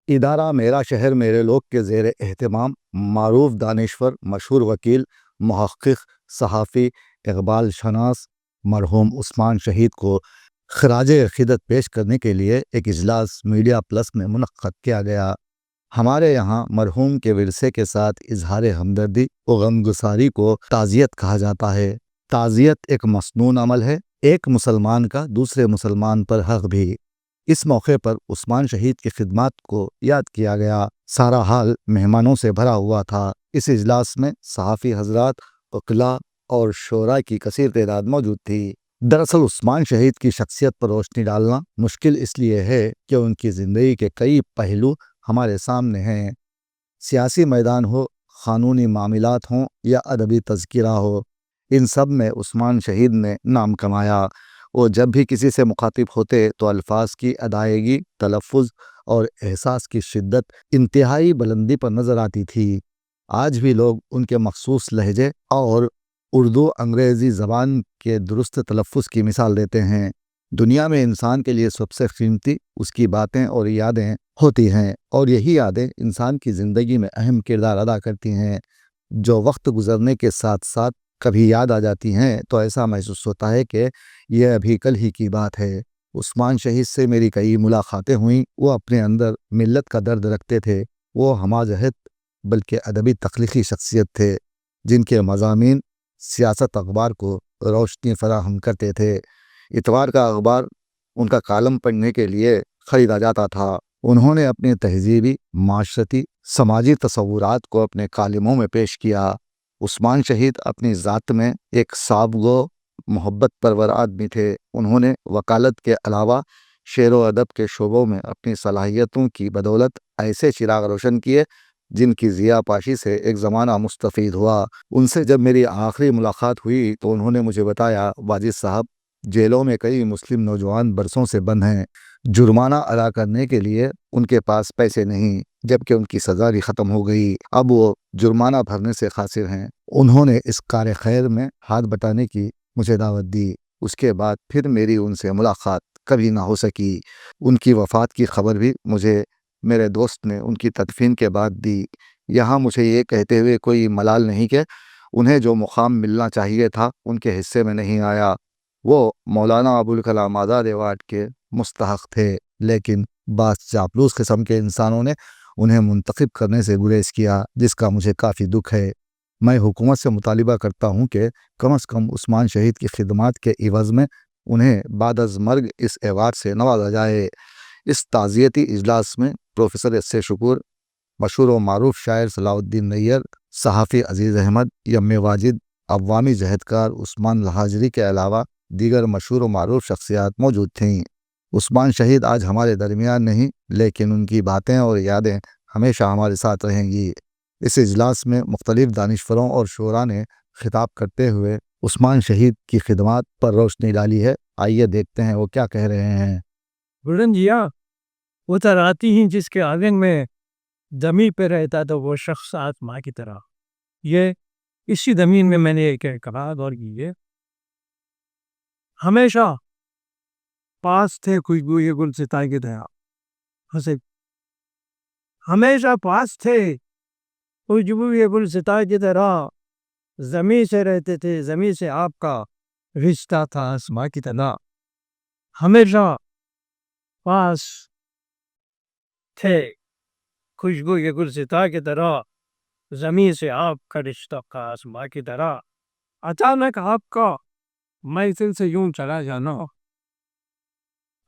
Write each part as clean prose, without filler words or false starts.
ادارہ میرا شہر میرے لوگ کے زیر اہتمام معروف دانشور مشہور وکیل محقق صحافی اقبال شناس مرحوم عثمان شہید کو خراج عقیدت پیش کرنے کے لیے ایک اجلاس میڈیا پلس میں منعقد کیا گیا۔ ہمارے یہاں مرحوم کے ورثے کے ساتھ اظہار ہمدردی و غمگساری کو تعزیت کہا جاتا ہے۔ تعزیت ایک مسنون عمل ہے، ایک مسلمان کا دوسرے مسلمان پر حق بھی۔ اس موقع پر عثمان شہید کی خدمات کو یاد کیا گیا۔ سارا حال مہمانوں سے بھرا ہوا تھا۔ اس اجلاس میں صحافی حضرات، وکلاء اور شعراء کی کثیر تعداد موجود تھی۔ دراصل عثمان شہید کی شخصیت پر روشنی ڈالنا مشکل اس لیے ہے کہ ان کی زندگی کے کئی پہلو ہمارے سامنے ہیں۔ سیاسی میدان ہو، قانونی معاملات ہوں یا ادبی تذکرہ ہو، ان سب میں عثمان شہید نے نام کمایا۔ وہ جب بھی کسی سے مخاطب ہوتے تو الفاظ کی ادائیگی، تلفظ اور احساس کی شدت انتہائی بلندی پر نظر آتی تھی۔ آج بھی لوگ ان کے مخصوص لہجے اور اردو انگریزی زبان کے درست تلفظ کی مثال دیتے ہیں۔ دنیا میں انسان کے لیے سب سے قیمتی اس کی باتیں اور یادیں ہوتی ہیں، اور یہی یادیں انسان کی زندگی میں اہم کردار ادا کرتی ہیں۔ جو وقت گزرنے کے ساتھ ساتھ کبھی یاد آ جاتی ہیں تو ایسا محسوس ہوتا ہے کہ یہ ابھی کل ہی کی بات ہے۔ عثمان شہید سے میری کئی ملاقاتیں ہوئیں۔ وہ اپنے اندر ملت کا درد رکھتے تھے۔ وہ ہمہ جہت بلکہ ادبی تخلیقی شخصیت تھے، جن کے مضامین سیاست اخبار کو روشنی فراہم کرتے تھے۔ اتوار کا اخبار ان کا کالم پڑھنے کے لیے خریدا جاتا تھا۔ انہوں نے اپنی تہذیبی، معاشرتی، سماجی تصورات کو اپنے کالموں میں پیش کیا۔ عثمان شہید اپنی ذات میں ایک صاحب گو، محبت پرور آدمی تھے۔ انہوں نے وکالت کے علاوہ شعر و ادب کے شعبوں میں اپنی صلاحیتوں کی بدولت ایسے چراغ روشن کیے جن کی ضیاء پاشی سے ایک زمانہ مستفید ہوا۔ ان سے جب میری آخری ملاقات ہوئی تو انہوں نے مجھے بتایا، واجد صاحب، جیلوں میں کئی مسلم نوجوان برسوں سے بند ہیں۔ جرمانہ ادا کرنے کے لیے ان کے پاس پیسے نہیں، جبکہ ان کی سزا بھی ختم ہو گئی۔ اب وہ جرمانہ بھرنے سے قاصر ہیں۔ انہوں نے اس کار خیر میں ہاتھ بٹانے کی مجھے دعوت دی۔ اس کے بعد پھر میری ان سے ملاقات کبھی نہ ہو سکی۔ ان کی وفات کی خبر بھی مجھے میرے دوست نے ان کی تدفین کے بعد دی۔ یہاں مجھے یہ کہتے ہوئے کوئی ملال نہیں کہ انہیں جو مقام ملنا چاہیے تھا ان کے حصے میں نہیں آیا۔ وہ مولانا ابوالکلام آزاد ایوارڈ کے مستحق تھے، لیکن بعض چاپلوس قسم کے انسانوں نے انہیں منتخب کرنے سے گریز کیا، جس کا مجھے کافی دکھ ہے۔ میں حکومت سے مطالبہ کرتا ہوں کہ کم از کم عثمان شہید کی خدمات کے عوض میں انہیں بعد از مرگ اس ایوارڈ سے نوازا جائے۔ اس تعزیتی اجلاس میں پروفیسر ایس اے شکور، مشہور و معروف شاعر صلاح الدین نیّر، صحافی عزیز احمد، یم واجد، عوامی جہدکار عثمان الحاجری کے علاوہ دیگر مشہور و معروف شخصیات موجود تھیں۔ عثمان شہید آج ہمارے درمیان نہیں، لیکن ان کی باتیں اور یادیں ہمیشہ ہمارے ساتھ رہیں گی۔ اس اجلاس میں مختلف دانشوروں اور شعراء نے خطاب کرتے ہوئے عثمان شہید کی خدمات پر روشنی ڈالی ہے۔ آئیے دیکھتے ہیں وہ کیا کہہ رہے ہیں۔ بلند جیا وہ تراتی ہیں جس کے آنگن میں زمین پہ رہتا تو وہ شخص آتما کی طرح۔ یہ اسی زمین میں نے ایک کہا اور یہ ہمیشہ پاس تھے خوشبو یہ گل ستائے کی طرح، ہمیشہ پاس تھے خوشبو یہ گل ستائے کی طرح، زمین سے رہتے تھے، زمین سے آپ کا رشتہ تھا آسماں کی طرح، ہمیشہ پاس تھے خوشبو یہ گل ستائے کی طرح، زمین سے آپ کا رشتہ تھا آسماں کی طرح۔ اچانک آپ کا محفل سے یوں چلا جانا،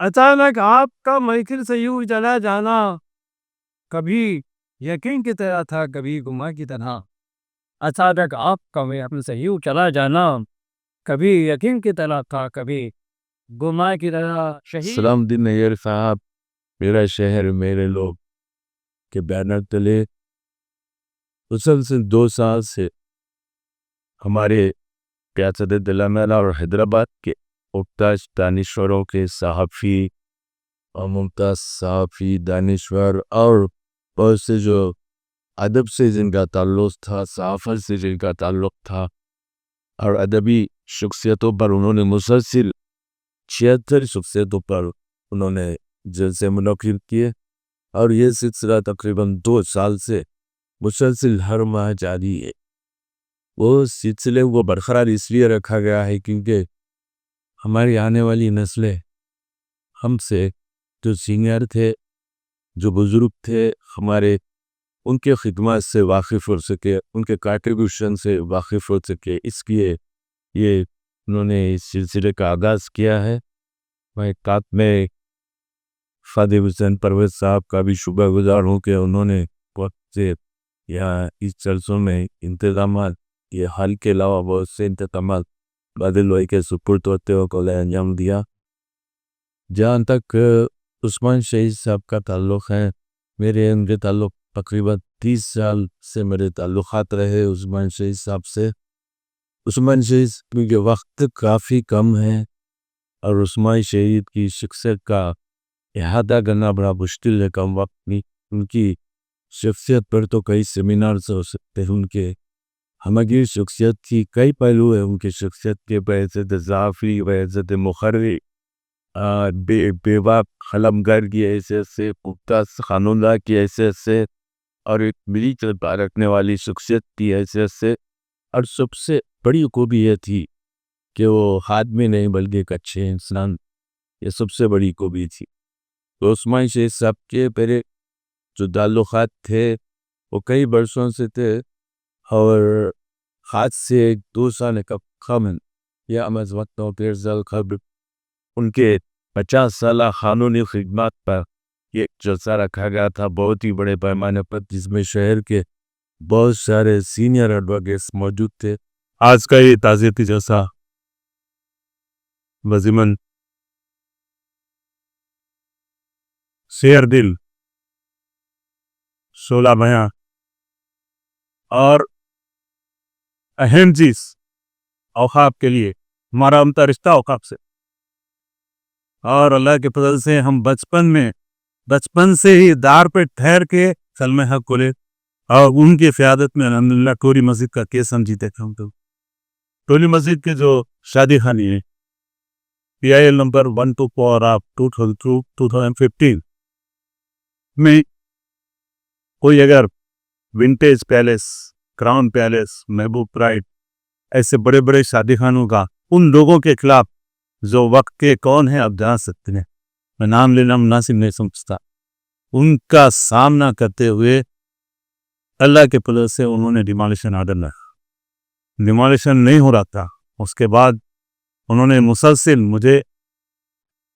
اچانک آپ کا محفل سے یوں چلا جانا، کبھی یقین کی طرح تھا کبھی گما کی طرح۔ اچانک آپ کا محفل سے یوں چلا جانا، کبھی یقین کی طرح تھا کبھی گما کی طرح۔ صلاح الدین نیّر صاحب میرا شہر میرے لوگ کے بینر تلے مسلسل 2 سال سے ہمارے ریاست تلنگانہ اور حیدرآباد کے ممتاز دانشوروں کے صحافی اور ممتاز صحافی دانشور اور بہت سے جو ادب سے جن کا تعلق تھا، صحافت سے جن کا تعلق تھا، اور ادبی شخصیتوں پر انہوں نے مسلسل 76 شخصیتوں پر انہوں نے جلسے منعقد کیے اور یہ سلسلہ تقریباً 2 سال سے مسلسل ہر ماہ جاری ہے۔ وہ سلسلے کو برقرار اس لیے رکھا گیا ہے کیونکہ ہماری آنے والی نسلیں ہم سے جو سینئر تھے، جو بزرگ تھے ہمارے، ان کے خدمات سے واقف ہو سکے، ان کے کنٹریبیوشن سے واقف ہو سکے، اس لیے یہ انہوں نے اس سلسلے کا آغاز کیا ہے۔ میں خادم حسین پرویز صاحب کا بھی شکر گزار ہوں کہ انہوں نے وقت سے یہاں اس جلسوں میں انتظامات، یہ حل کے علاوہ بہت سے انتظامات بادل بھائی کے سپرد ہوتے ہوئے کو انجام دیا۔ جہاں تک عثمان شہید صاحب کا تعلق ہے، ان کے تعلق تقریباً 30 سال سے میرے تعلقات رہے عثمان شہید صاحب سے۔ عثمان شہید کیونکہ وقت کافی کم ہے اور عثمان شہید کی شخصیت کا احاطہ کرنا بڑا مشکل ہے کم وقت میں۔ ان کی شخصیت پر تو کئی سیمینارز ہو سکتے ہیں، ان کے ہمگیر شخصیت کی کئی پہلو ہیں، ان کی شخصیت کے بحیثیت ضعفی، بحیثیت مخرری، بے باک قلمگر کی حیثیت سے، پختہ قانوندہ کی حیثیت سے، اور ایک ملی چلتا رکھنے والی شخصیت کی حیثیت سے، اور سب سے بڑی خوبی یہ تھی کہ وہ آدمی نہیں بلکہ ایک اچھے انسان، یہ سب سے بڑی خوبی تھی۔ تو عثمان شہید صاحب کے پہلے جو تعلقات تھے وہ کئی برسوں سے تھے، اور خاص سے 2 سال کا کم یا امز وقت قبل ان کے 50 سالہ قانونی خدمات پر یہ جلسہ رکھا گیا تھا بہت ہی بڑے پیمانے پر، جس میں شہر کے بہت سارے سینئر ایڈوکیٹس موجود تھے۔ آج کا یہ تعزیتی جلسہ بضمن شیر دل، شعلہ بیاں اور اہم چیز اوقاف کے لیے ہمارا امتا رشتہ اوقاف سے، اور اللہ کے فضل سے ہم بچپن سے ہی دار پہ ٹھہر کے کلمہ حق کھولے، اور ان کی قیادت میں الحمدللہ ٹولی مسجد کا کیس ہم جیتے تھے۔ ٹولی مسجد کے جو شادی خانی ہے PIL نمبر 124 آف 2015 میں کوئی اگر ونٹیج پیلیس، کراؤن پیلیس، محبوب پرائڈ، ایسے بڑے بڑے شادی خانوں کا ان لوگوں کے خلاف جو وقت کے کون ہیں آپ جان سکتے ہیں، میں نام لینا مناسب نہیں سمجھتا، ان کا سامنا کرتے ہوئے اللہ کے فضل سے انہوں نے ڈیمالیشن آرڈر لیا، ڈیمالیشن نہیں ہو رہا تھا۔ اس کے بعد انہوں نے مسلسل مجھے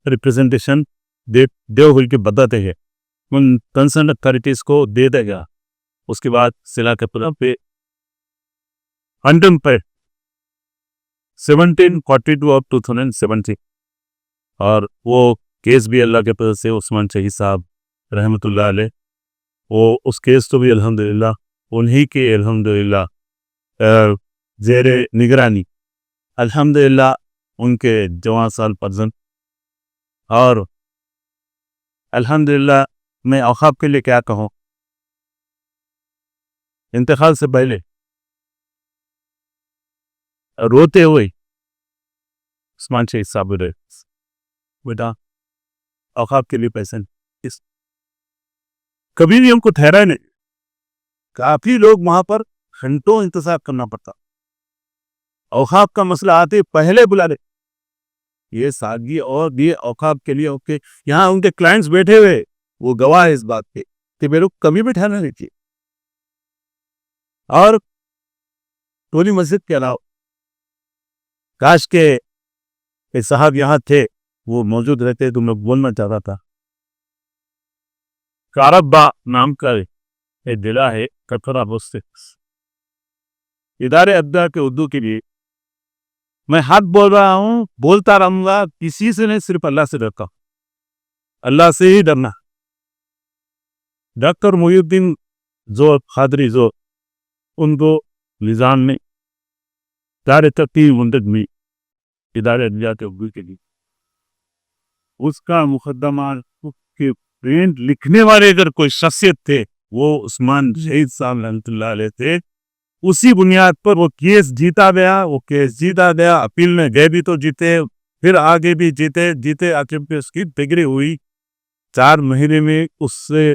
ریپریزنٹیشن دے ہوئی کے بتاتے ہیں ان کنسرن اتھارٹیز کو دے دے گا۔ اس کے بعد ضلع کے پہ انڈم پہ 1742 آف 2017، اور وہ کیس بھی اللہ کے فضل سے عثمان شہید صاحب رحمۃ اللہ علیہ، وہ اس کیس تو بھی الحمدللہ انہی کے الحمدللہ زیر نگرانی الحمدللہ ان کے جوان سال پرزن، اور الحمدللہ میں اوقاف کے لیے کیا کہوں، انتقال سے پہلے روتے ہوئے عثمان شہید صاحب رہے بیٹا اوقاف کے لیے پیسے کبھی بھی ہم کو ٹھہرا نہیں، کافی لوگ وہاں پر گھنٹوں انتظار کرنا پڑتا، اوقاف کا مسئلہ آتے پہلے بلا لے، یہ سادگی اور یہ اوقاف کے لیے اوکے، یہاں ان کے کلائنٹس بیٹھے ہوئے وہ گواہ ہے اس بات کے کہ میرے کو کبھی بھی ٹھہرنا نہیں چاہیے۔ اور ٹولی مسجد کے علاوہ کاش کے صاحب یہاں تھے، وہ موجود رہتے تو میں بولنا چاہتا تھا۔ کاربا نام کا ایک ضلع ہے کٹھورا بستے، ادارے ابدا کے اردو کے لیے میں حق بول رہا ہوں، بولتا رہوں گا، کسی سے نہیں، صرف اللہ سے ڈرتا ہوں، اللہ سے ہی ڈرنا۔ ڈاکٹر محی الدین جو قادری جو ان کو نظام نے ادارے ترتیب منتج میں ادارے ابدا کے اردو کے لیے اس کا مقدمہ کے پرنٹ لکھنے والے اگر کوئی شخصیت تھے وہ عثمان شہید صاحب رحمۃ اللہ علیہ تھے۔ اسی بنیاد پر وہ کیس جیتا گیا، اپیل میں گئے بھی تو جیتے، پھر آگے بھی جیتے آخر پہ اس کی ڈگری ہوئی 4 مہینے میں، اس سے